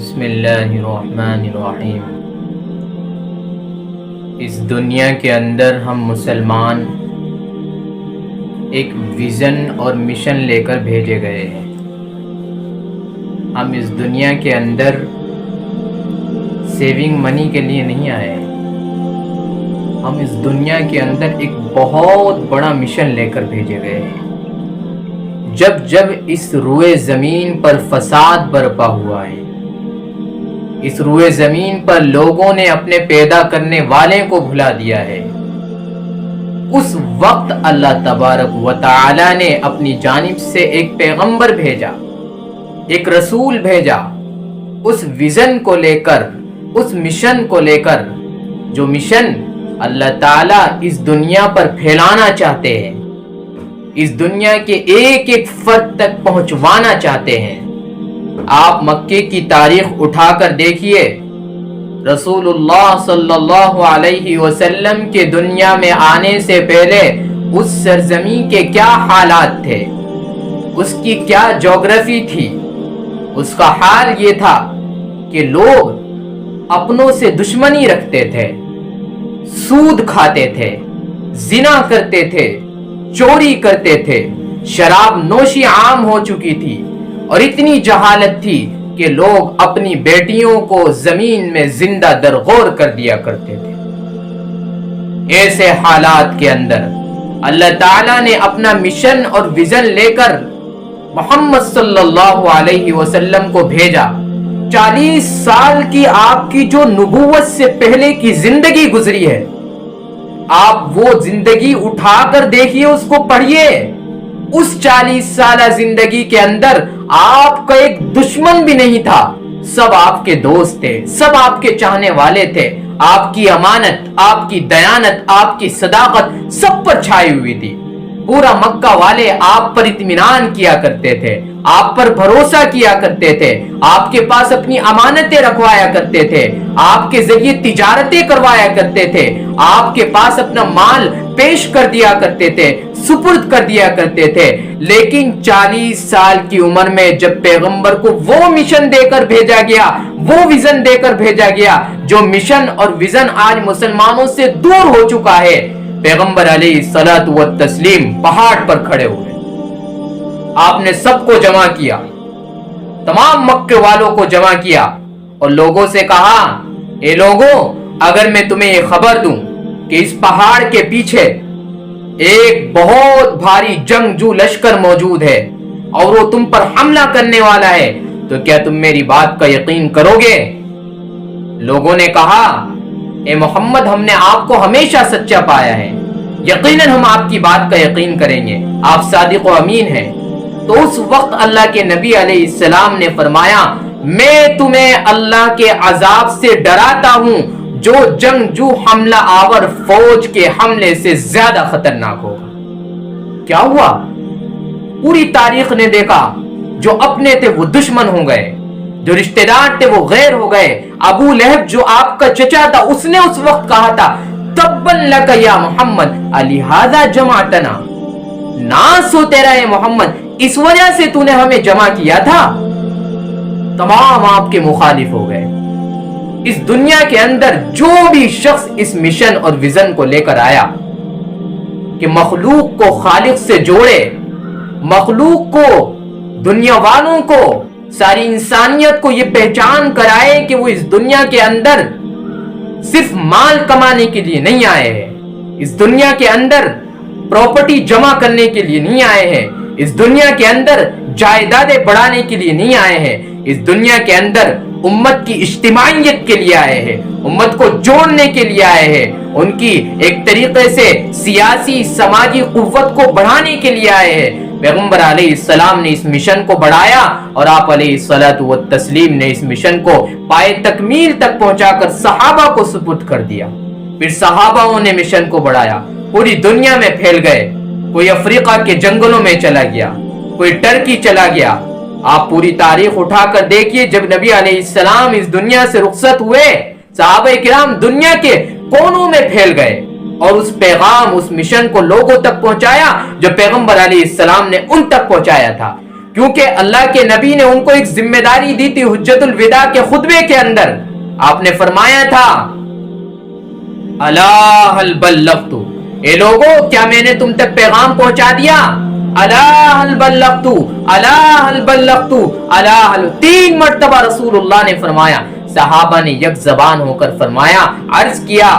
بسم اللہ الرحمن الرحیم۔ اس دنیا کے اندر ہم مسلمان ایک ویژن اور مشن لے کر بھیجے گئے ہیں۔ ہم اس دنیا کے اندر سیونگ منی کے لیے نہیں آئے ہیں، ہم اس دنیا کے اندر ایک بہت بڑا مشن لے کر بھیجے گئے ہیں۔ جب اس روئے زمین پر فساد برپا ہوا ہے، اس روئے زمین پر لوگوں نے اپنے پیدا کرنے والے کو بھلا دیا ہے، اس وقت اللہ تبارک و تعالی نے اپنی جانب سے ایک پیغمبر بھیجا، ایک رسول بھیجا، اس ویژن کو لے کر، اس مشن کو لے کر، جو مشن اللہ تعالیٰ اس دنیا پر پھیلانا چاہتے ہیں، اس دنیا کے ایک ایک فرد تک پہنچوانا چاہتے ہیں۔ آپ مکے کی تاریخ اٹھا کر دیکھیے، رسول اللہ صلی اللہ علیہ وسلم کے دنیا میں آنے سے پہلے اس سرزمین کے کیا حالات تھے، اس کی کیا جغرافی تھی۔ اس کا حال یہ تھا کہ لوگ اپنوں سے دشمنی رکھتے تھے، سود کھاتے تھے، زنا کرتے تھے، چوری کرتے تھے، شراب نوشی عام ہو چکی تھی، اور اتنی جہالت تھی کہ لوگ اپنی بیٹیوں کو زمین میں زندہ درغور کر دیا کرتے تھے۔ ایسے حالات کے اندر اللہ تعالیٰ نے اپنا مشن اور ویژن لے کر محمد صلی اللہ علیہ وسلم کو بھیجا۔ 40 سال کی آپ کی جو نبوت سے پہلے کی زندگی گزری ہے، آپ وہ زندگی اٹھا کر دیکھیے، اس کو پڑھیے۔ اس 40 سالہ زندگی کے اندر آپ کا ایک دشمن بھی نہیں تھا، سب آپ کے دوست تھے، سب آپ کے چاہنے والے تھے۔ آپ کی امانت، آپ کی دیانت، آپ کی صداقت سب پر چھائی ہوئی تھی۔ پورا مکہ والے آپ پر اطمینان کیا کرتے تھے، آپ پر بھروسہ کیا کرتے تھے، آپ کے پاس اپنی امانتیں رکھوایا کرتے تھے، آپ کے ذریعے تجارتیں کروایا کرتے تھے، آپ کے پاس اپنا مال پیش کر دیا کرتے تھے، سپرد کر دیا کرتے تھے۔ لیکن 40 سال کی عمر میں جب پیغمبر کو وہ مشن دے کر بھیجا گیا، وہ ویژن دے کر بھیجا گیا، جو مشن اور ویژن آج مسلمانوں سے دور ہو چکا ہے، پیغمبر علیہ الصلوۃ والتسلیم پہاڑ پر کھڑے ہوئے۔ آپ نے سب کو جمع کیا، تمام مکے والوں کو جمع کیا، اور لوگوں سے کہا، اے لوگوں، اگر میں تمہیں یہ خبر دوں کہ اس پہاڑ کے پیچھے ایک بہت بھاری جنگجو لشکر موجود ہے اور وہ تم پر حملہ کرنے والا ہے، تو کیا تم میری بات کا یقین کرو گے؟ لوگوں نے کہا، اے محمد، ہم نے آپ کو ہمیشہ سچا پایا ہے، یقیناً ہم آپ کی بات کا یقین کریں گے، آپ صادق و امین ہیں۔ تو اس وقت اللہ کے نبی علیہ السلام نے فرمایا، میں تمہیں اللہ کے عذاب سے ڈراتا ہوں جو جنگجو حملہ آور فوج کے حملے سے زیادہ خطرناک ہوگا۔ کیا ہوا؟ پوری تاریخ نے دیکھا، جو اپنے تھے وہ دشمن ہو گئے، جو رشتہ دار تھے وہ غیر ہو گئے۔ ابو لہب جو آپ کا چچا تھا، اس نے اس وقت کہا تھا، تبًّا لک یا محمد الہذا جمعتنا، ناس ہو تیرا اے محمد، اس وجہ سے تو نے ہمیں جمع کیا تھا۔ تمام آپ کے مخالف ہو گئے۔ اس دنیا کے اندر جو بھی شخص اس مشن اور ویژن کو لے کر آیا کہ مخلوق کو خالق سے جوڑے، مخلوق کو، دنیا والوں کو، ساری انسانیت کو یہ پہچان کرائے کہ وہ اس دنیا کے اندر صرف مال کمانے کے لیے نہیں آئے ہیں، اس دنیا کے اندر پراپرٹی جمع کرنے کے لیے نہیں آئے ہیں، اس دنیا کے اندر جائیدادیں بڑھانے کے لیے نہیں آئے ہیں، اس دنیا کے اندر امت کی اجتماعیت کے لیے آئے ہیں، امت کو جوڑنے کے لیے آئے ہیں، ان کی ایک طریقے سے سیاسی سماجی قوت کو بڑھانے کے لیے آئے ہیں۔ پیغمبر علیہ السلام نے اس مشن کو بڑھایا، اور آپ علیہ الصلوۃ والتسلیم نے اس مشن کو پائے تکمیل تک پہنچا کر صحابہ کو سپرد کر دیا۔ پھر صحابہ نے مشن کو بڑھایا، پوری دنیا میں پھیل گئے، کوئی افریقہ کے جنگلوں میں چلا گیا، کوئی ٹرکی چلا گیا۔ آپ پوری تاریخ اٹھا کر دیکھیے، جب نبی علیہ السلام اس دنیا سے رخصت ہوئے، صحابہ کرام دنیا کے کونوں میں پھیل گئے اور اس پیغام، اس مشن کو لوگوں تک پہنچایا جو پیغمبر علیہ السلام نے ان تک پہنچایا تھا۔ کیونکہ اللہ کے نبی نے ان کو ایک ذمہ داری دی تھی حجت الوداع کے خطبے کے اندر. آپ نے فرمایا تھا الا هل بلغت، اے لوگو کیا میں نے تم تک پیغام پہنچا دیا؟ الا هل بلغت، الا هل بلغت، الا هل، 3 مرتبہ رسول اللہ نے فرمایا. صحابہ نے یک زبان ہو کر فرمایا، عرض کیا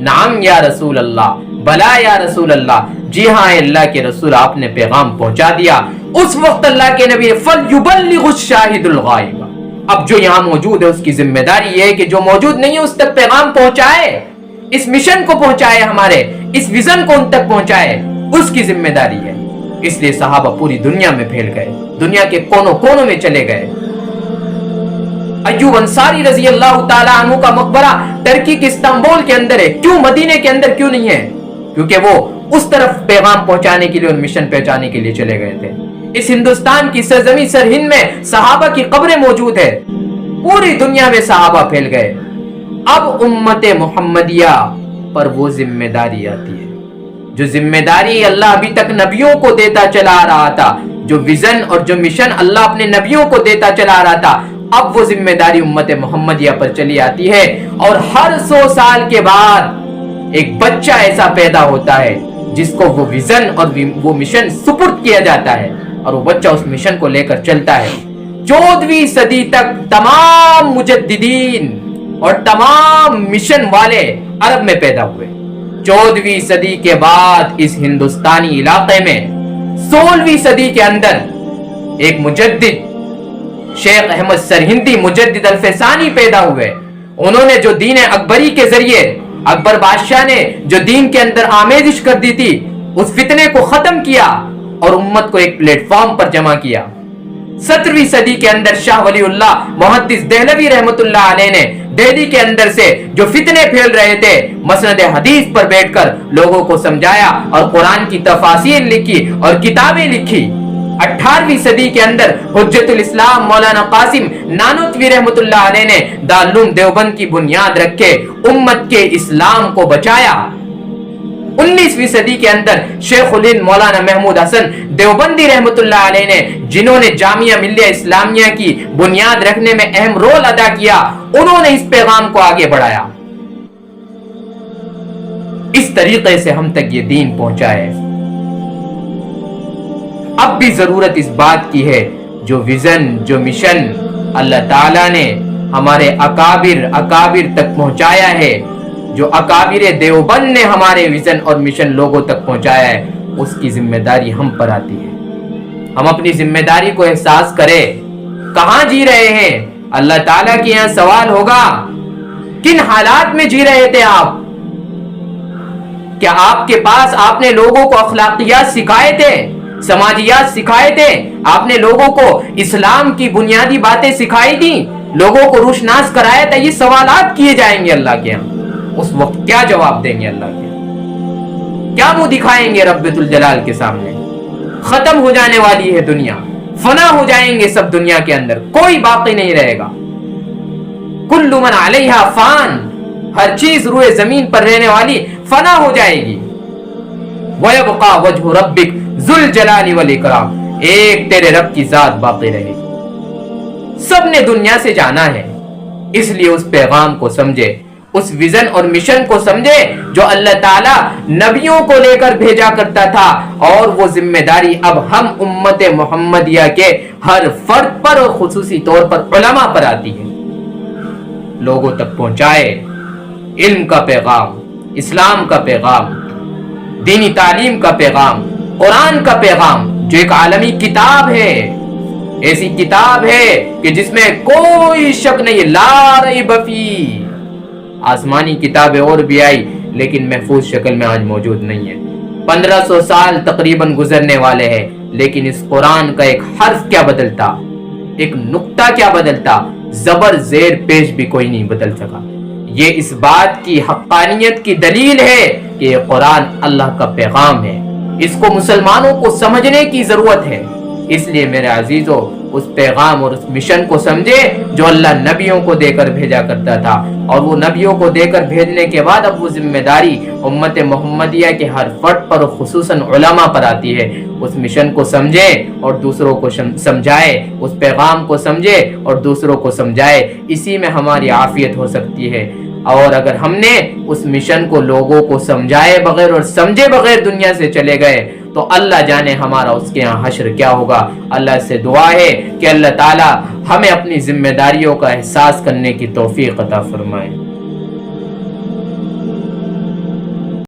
نعم یا رسول اللہ، بلا یا رسول اللہ، جی ہاں اللہ کے رسول آپ نے پیغام پہنچا دیا. اس وقت اللہ کے نبی فَلْيُبَلِّغُ الشَّاهِدُ الْغَائِبَ، اب جو یہاں موجود ہے اس کی ذمہ داری یہ ہے کہ جو موجود نہیں ہے اس تک پیغام پہنچائے، اس مشن کو پہنچائے، ہمارے اس ویژن کو ان تک پہنچائے، اس کی ذمہ داری ہے. اس لیے صحابہ پوری دنیا میں پھیل گئے، دنیا کے کونوں کونوں میں چلے گئے. ایوب انصاری رضی اللہ تعالیٰ عنہ کا مقبرہ ترکی کے استنبول کے اندر ہے. کیوں مدینے کے اندر کیوں نہیں ہے؟ کیونکہ وہ اس طرف پیغام پہنچانے کے لیے اور مشن پہنچانے کے لیے چلے گئے تھے. اس ہندوستان کی سرزمین سرہند میں صحابہ کی قبریں موجود ہے، پوری دنیا میں صحابہ پھیل گئے. اب امت محمدیہ پر وہ ذمہ داری آتی ہے جو ذمہ داری اللہ ابھی تک نبیوں کو دیتا چلا آ رہا تھا، جو ویژن اور جو مشن اللہ اپنے نبیوں کو دیتا چلا آ رہا تھا، اب وہ ذمہ داری امت محمدیہ پر چلی آتی ہے. اور ہر 100 سال کے بعد ایک بچہ ایسا پیدا ہوتا ہے جس کو وہ ویژن اور وہ مشن سپرد کیا جاتا ہے، اور وہ بچہ اس مشن کو لے کر چلتا ہے. 14ویں صدی تک تمام مجددین اور تمام مشن والے عرب میں پیدا ہوئے. 14ویں صدی کے بعد اس ہندوستانی علاقے میں 16ویں صدی کے اندر ایک مجدد شیخ احمد سرہندی مجدد الفسانی پیدا ہوئے. انہوں نے جو دین اکبری کے ذریعے اکبر بادشاہ نے جو دین کے اندر آمیزش کر دی تھی اس فتنے کو ختم کیا اور امت کو ایک پلیٹ فارم پر جمع کیا. 17ویں صدی کے اندر شاہ ولی اللہ محدث دہلوی رحمت اللہ علیہ نے دہلی کے اندر سے جو فتنے پھیل رہے تھے مسند حدیث پر بیٹھ کر لوگوں کو سمجھایا اور قرآن کی تفاسیر لکھی اور کتابیں لکھی. 18ویں صدی کے اندر حجت الاسلام مولانا قاسم نانوتوی رحمت اللہ علیہ نے دارالعلوم دیوبند کی بنیاد رکھے امت کے اسلام کو بچایا. 19ویں صدی کے اندر شیخ الہند مولانا محمود حسن دیوبندی رحمت اللہ علیہ نے جنہوں نے جامعہ ملیہ اسلامیہ کی بنیاد رکھنے میں اہم رول ادا کیا، انہوں نے اس پیغام کو آگے بڑھایا. اس طریقے سے ہم تک یہ دین پہنچائے. اب بھی ضرورت اس بات کی ہے جو ویژن جو مشن اللہ تعالیٰ نے ہمارے اکابر تک پہنچایا ہے، جو اکابر دیوبند نے ہمارے ویژن اور مشن لوگوں تک پہنچایا ہے، اس کی ذمہ داری ہم پر آتی ہے. ہم اپنی ذمہ داری کو احساس کریں. کہاں جی رہے ہیں؟ اللہ تعالیٰ کے یہاں سوال ہوگا کن حالات میں جی رہے تھے آپ؟ کیا آپ کے پاس آپ نے لوگوں کو اخلاقیات سکھائے تھے، سماجیات سکھائے تھے؟ آپ نے لوگوں کو اسلام کی بنیادی باتیں سکھائی تھی، لوگوں کو روشناس کرایا تھا؟ یہ سوالات کیے جائیں گے اللہ کے یہاں. اس وقت کیا جواب دیں گے اللہ کے؟ کیا منہ دکھائیں گے رب الجلال کے سامنے؟ ختم ہو جانے والی ہے دنیا، فنا ہو جائیں گے سب دنیا کے اندر، کوئی باقی نہیں رہے گا. کل من علیہا فان، ہر چیز روئے زمین پر رہنے والی فنا ہو جائے گی. وَيَبْقَى وَجْهُ رَبِّكَ ذُو الْجَلَالِ وَالْإِكْرَامِ، ایک تیرے رب کی ذات باقی رہے گی. سب نے دنیا سے جانا ہے، اس لیے اس پیغام کو سمجھے، اس ویژن اور مشن کو سمجھے جو اللہ تعالیٰ نبیوں کو لے کر بھیجا کرتا تھا. اور وہ ذمہ داری اب ہم امت محمدیہ کے ہر فرد پر اور خصوصی طور پر علماء پر آتی ہے. لوگوں تک پہنچائے علم کا پیغام، اسلام کا پیغام، دینی تعلیم کا پیغام، قرآن کا پیغام، جو ایک عالمی کتاب ہے، ایسی کتاب ہے کہ جس میں کوئی شک نہیں، لا ریب فیہ. آسمانی کتابیں اور بھی آئی لیکن محفوظ شکل میں آج موجود نہیں ہے. 1500 سال تقریباً گزرنے والے ہیں لیکن اس قرآن کا ایک حرف کیا بدلتا، ایک نقطہ کیا بدلتا، زبر زیر پیش بھی کوئی نہیں بدل سکا. یہ اس بات کی حقانیت کی دلیل ہے کہ یہ قرآن اللہ کا پیغام ہے. اس کو مسلمانوں کو سمجھنے کی ضرورت ہے. اس لیے میرے عزیزو اس پیغام اور اس مشن کو سمجھے جو اللہ نبیوں کو دے کر بھیجا کرتا تھا. اور وہ نبیوں کو دے کر بھیجنے کے بعد اب وہ ذمہ داری امت محمدیہ کے ہر فرد پر خصوصاً علماء پر آتی ہے. اس مشن کو سمجھے اور دوسروں کو سمجھائے، اس پیغام کو سمجھے اور دوسروں کو سمجھائے، اسی میں ہماری عافیت ہو سکتی ہے۔ اور اگر ہم نے اس مشن کو لوگوں کو سمجھائے بغیر اور سمجھے بغیر دنیا سے چلے گئے تو اللہ جانے ہمارا اس کے ہاں حشر کیا ہوگا۔ اللہ سے دعا ہے کہ اللہ تعالی ہمیں اپنی ذمہ داریوں کا احساس کرنے کی توفیق عطا فرمائے۔